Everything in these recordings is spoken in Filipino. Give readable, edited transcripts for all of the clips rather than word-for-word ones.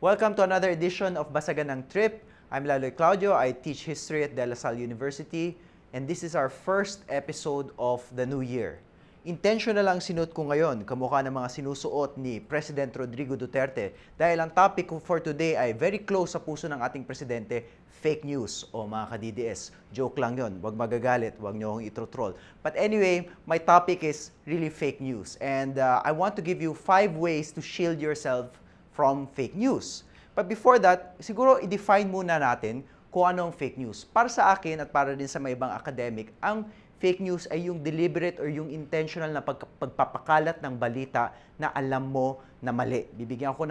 Welcome to another edition of Basagan ng Trip. I'm Leloy Claudio. I teach history at De La Salle University. And this is our first episode of the new year. Intentional lang sinuot ko ngayon, kamukha ng mga sinusuot ni President Rodrigo Duterte dahil ang topic for today ay very close sa puso ng ating presidente, fake news o mga ka-DDS. Joke lang yon, wag magagalit, wag nyo akong itro-troll. But anyway, my topic is really fake news. And I want to give you 5 ways to shield yourself from fake news. But before that, siguro i-define muna natin kung ano ang fake news. Para sa akin at para din sa mga ibang academic, ang fake news ay yung deliberate or yung intentional na pagpapakalat ng balita na alam mo na mali. Bibigyan ko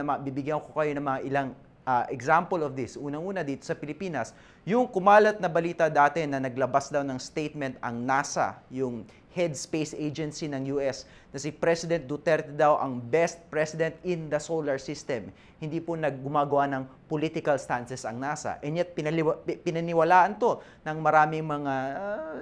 kayo ng mga ilang example of this. Unang-una dito sa Pilipinas, yung kumalat na balita dati na naglabas daw ng statement ang NASA, yung head space agency ng US, na si President Duterte daw ang best president in the solar system. Hindi po naggumagawa ng political stances ang NASA. And yet, pinaniwalaan to ng maraming mga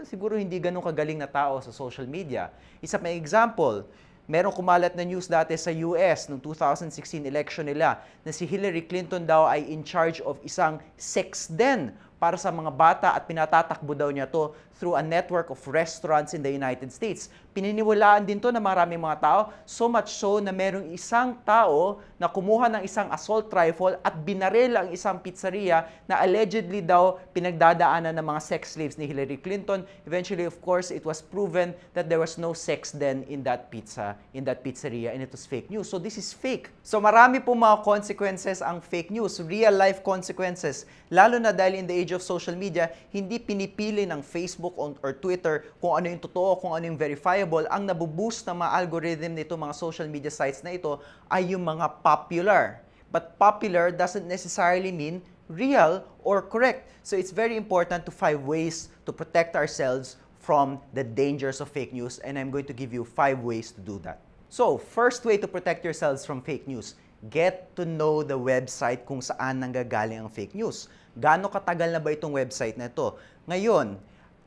siguro hindi ganun kagaling na tao sa social media. Isa pang example, merong kumalat na news dati sa US noong 2016 election nila na si Hillary Clinton daw ay in charge of isang sex den para sa mga bata at pinatatakbo daw niya to through a network of restaurants in the United States. Pininiwalaan din to ng maraming mga tao, so much so na merong isang tao na kumuha ng isang assault rifle at binaril ang isang pizzeria na allegedly daw pinagdadaanan ng mga sex slaves ni Hillary Clinton. Eventually, of course, it was proven that there was no sex den in that pizzeria, and it was fake news. So this is fake. So marami po mga consequences ang fake news, real life consequences. Lalo na dahil in the age of social media, hindi pinipili ng Facebook or Twitter kung ano yung totoo, kung ano yung verifiable. Ang nabuboost ng mga algorithm nito, mga social media sites na ito, ay yung mga popular. But popular doesn't necessarily mean real or correct. So it's very important to find ways to protect ourselves from the dangers of fake news, and I'm going to give you 5 ways to do that. So, first way to protect yourselves from fake news, get to know the website kung saan nanggagaling ang fake news. Gaano katagal na ba itong website na ito? Ngayon,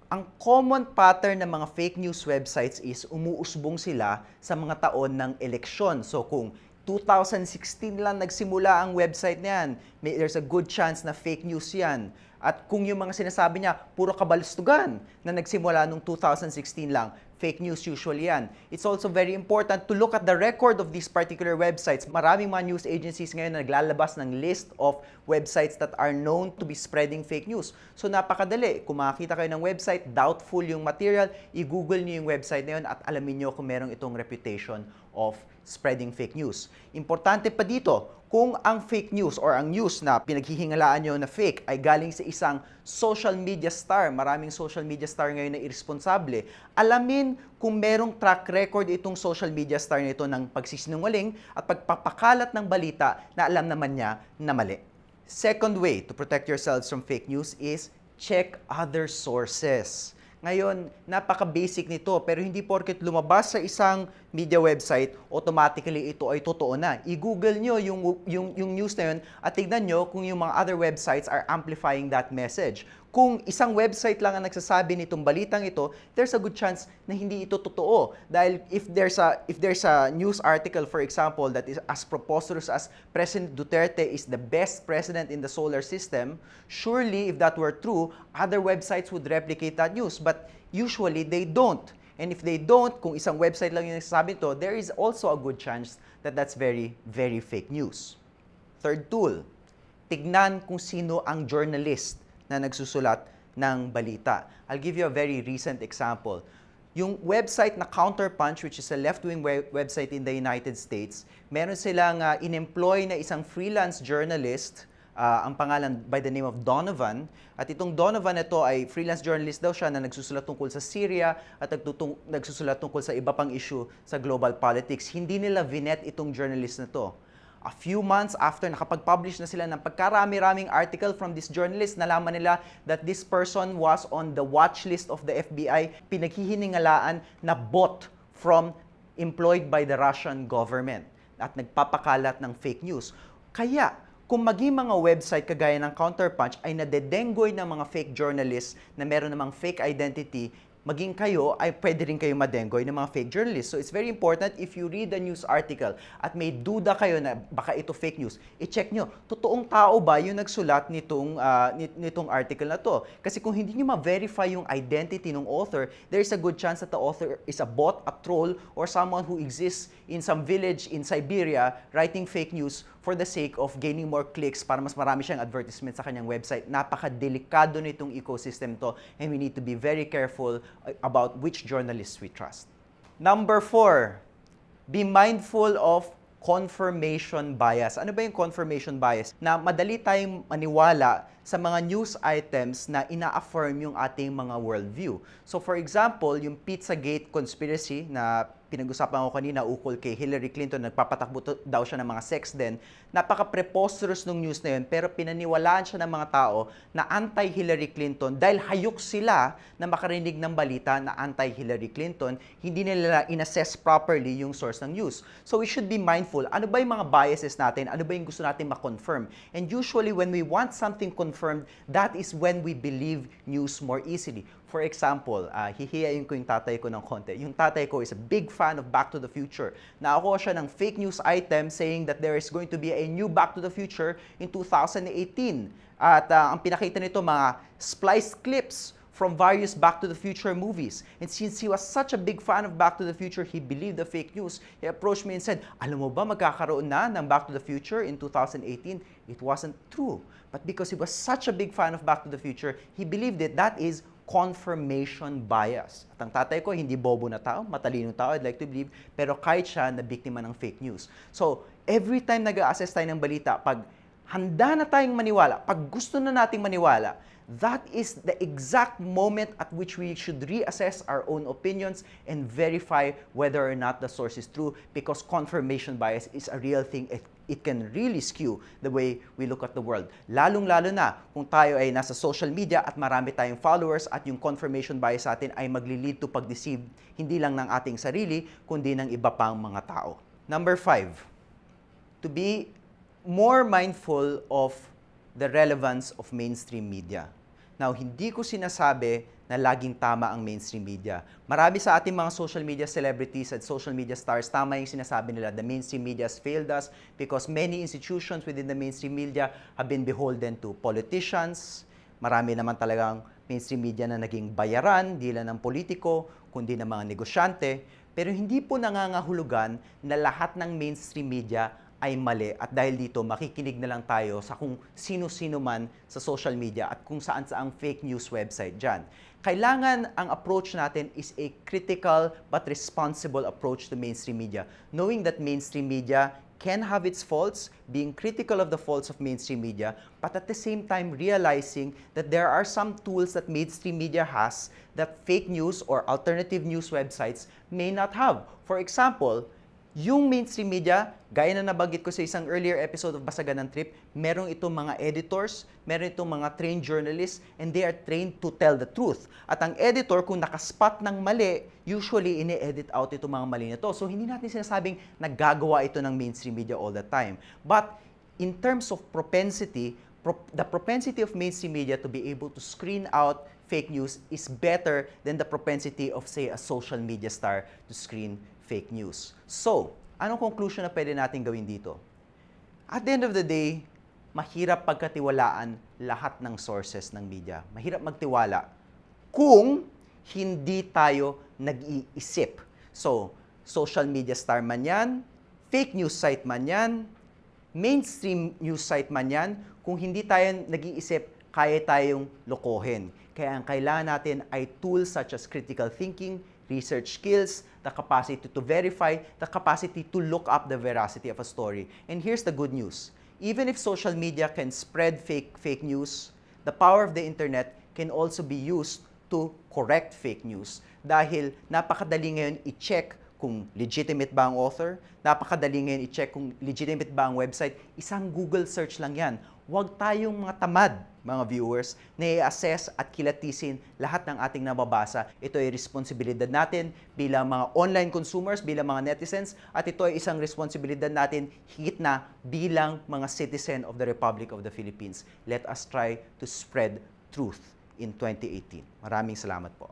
ang common pattern ng mga fake news websites is umuusbong sila sa mga taon ng eleksyon. So kung 2016 lang nagsimula ang website na yan, there's a good chance na fake news yan. At kung yung mga sinasabi niya, puro kabalustugan na nagsimula nung 2016 lang, fake news usually yan. It's also very important to look at the record of these particular websites. Maraming mga news agencies ngayon na naglalabas ng list of websites that are known to be spreading fake news. So napakadali. Kung makakita kayo ng website, doubtful yung material, i-google niyo yung website na yun at alamin niyo kung merong itong reputation of spreading fake news. Importante pa dito, kung ang fake news or ang news na pinaghihingalaan nyo na fake ay galing sa isang social media star, maraming social media star ngayon na irresponsable, alamin kung merong track record itong social media star nito ng pagsisinungaling at pagpapakalat ng balita na alam naman niya na mali. Second way to protect yourselves from fake news is check other sources. Ngayon, napaka-basic nito, pero hindi porket lumabas sa isang media website, automatically ito ay totoo na. I-google nyo yung news na yun at tignan nyo kung yung mga other websites are amplifying that message. Kung isang website lang ang nagsasabi nitong balitang ito, there's a good chance na hindi ito totoo. Dahil if there's a news article, for example, that is as preposterous as President Duterte is the best president in the solar system, surely if that were true, other websites would replicate that news. But usually they don't. And if they don't, kung isang website lang yung nagsasabi ito, there is also a good chance that that's very, very fake news. Third tool, tignan kung sino ang journalist na nagsusulat ng balita. I'll give you a very recent example. Yung website na Counterpunch, which is a left-wing website in the United States, meron silang in-employ na isang freelance journalist, ang pangalan by the name of Donovan. At itong Donovan ito ay freelance journalist daw siya na nagsusulat tungkol sa Syria at nagsusulat tungkol sa iba pang issue sa global politics. Hindi nila vinet itong journalist na to. A few months after nakapag-publish na sila ng pagkarami-raming article from this journalist, nalaman nila that this person was on the watch list of the FBI, pinaghihiningalaan na bot employed by the Russian government at nagpapakalat ng fake news. Kaya, kung maging mga website kagaya ng Counterpunch ay nadedenggoy ng mga fake journalists na meron namang fake identity, maging kayo ay pwede rin kayo madengoy ng mga fake journalists. So it's very important if you read the news article at may duda kayo na baka ito fake news, i-check nyo, totoong tao ba yung nagsulat nitong article na to? Kasi kung hindi nyo ma-verify yung identity ng author, there is a good chance that the author is a bot, a troll, or someone who exists in some village in Siberia writing fake news for the sake of gaining more clicks para mas marami siyang advertisement sa kanyang website. Napaka-delikado nitong ecosystem to, and we need to be very careful about which journalists we trust. Number 4, be mindful of confirmation bias. Ano ba yung confirmation bias? Na madali tayong maniwala sa mga news items na ina-affirm yung ating mga worldview. So for example, yung Pizzagate conspiracy na pinag-usapan ko kanina ukol kay Hillary Clinton, nagpapatakbo daw siya ng mga sex den, napaka-preposterous nung news na yun, pero pinaniwalaan siya ng mga tao na anti-Hillary Clinton dahil hayok sila na makarinig ng balita na anti-Hillary Clinton, hindi nila in-assess properly yung source ng news. So we should be mindful. Ano ba yung mga biases natin? Ano ba yung gusto natin ma-confirm? And usually when we want something confirmed, that is when we believe news more easily. For example, hihiyain ko yung tatay ko ng konti. Yung tatay ko is a big fan of Back to the Future. Nakakuha siya ng fake news item saying that there is going to be a new Back to the Future in 2018. At ang pinakita nito, mga spliced clips from various Back to the Future movies. And since he was such a big fan of Back to the Future, he believed the fake news. He approached me and said, alam mo ba magkakaroon na ng Back to the Future in 2018? It wasn't true. But because he was such a big fan of Back to the Future, he believed it. That is confirmation bias. At ang tatay ko, hindi bobo na tao, matalinong tao, I'd like to believe, pero kahit siya na biktima ng fake news. So, every time nag-a-assess tayo ng balita, pag handa na tayong maniwala, pag gusto na nating maniwala, that is the exact moment at which we should reassess our own opinions and verify whether or not the source is true, because confirmation bias is a real thing. It can really skew the way we look at the world. Lalong-lalo na kung tayo ay nasa social media at marami tayong followers at yung confirmation bias sa atin ay magli-lead to pag-deceive hindi lang ng ating sarili, kundi ng iba pang mga tao. Number 5, to be more mindful of the relevance of mainstream media. Now, hindi ko sinasabi na laging tama ang mainstream media. Marami sa ating mga social media celebrities at social media stars, tama yung sinasabi nila, the mainstream media has failed us because many institutions within the mainstream media have been beholden to politicians. Marami naman talagang mainstream media na naging bayaran, di lang ng politiko, kundi ng mga negosyante. Pero hindi po nangangahulugan na lahat ng mainstream media ay mali, at dahil dito makikinig na lang tayo sa kung sino-sino man sa social media at kung saan-saang fake news website dyan. Kailangan ang approach natin is a critical but responsible approach to mainstream media. Knowing that mainstream media can have its faults, being critical of the faults of mainstream media, but at the same time realizing that there are some tools that mainstream media has that fake news or alternative news websites may not have. For example, yung mainstream media, gaya na nabanggit ko sa isang earlier episode of Basagan ng Trip, merong itong mga editors, meron itong mga trained journalists, and they are trained to tell the truth. At ang editor, kung nakaspot ng mali, usually ini-edit out itong mga mali na to. So hindi natin sinasabing naggagawa ito ng mainstream media all the time. But in terms of propensity, the propensity of mainstream media to be able to screen out fake news is better than the propensity of, say, a social media star to screen fake news. So, anong conclusion na pwede natin gawin dito? At the end of the day, mahirap pagkatiwalaan lahat ng sources ng media. Mahirap magtiwala kung hindi tayo nag-iisip. So, social media star man yan, fake news site man yan, mainstream news site man yan, kung hindi tayo nag-iisip, kaya tayong lokohin. Kaya ang kailangan natin ay tools such as critical thinking, research skills, the capacity to verify, the capacity to look up the veracity of a story. And here's the good news. Even if social media can spread fake news, the power of the internet can also be used to correct fake news. Dahil napakadali ngayon i-check kung legitimate ba ang author, napakadali ngayon i-check kung legitimate ba ang website. Isang Google search lang yan. Huwag tayong mga tamad, mga viewers, na i-assess at kilatisin lahat ng ating nababasa. Ito ay responsibilidad natin bilang mga online consumers, bilang mga netizens, at ito ay isang responsibilidad natin higit na bilang mga citizen of the Republic of the Philippines. Let us try to spread truth in 2018. Maraming salamat po.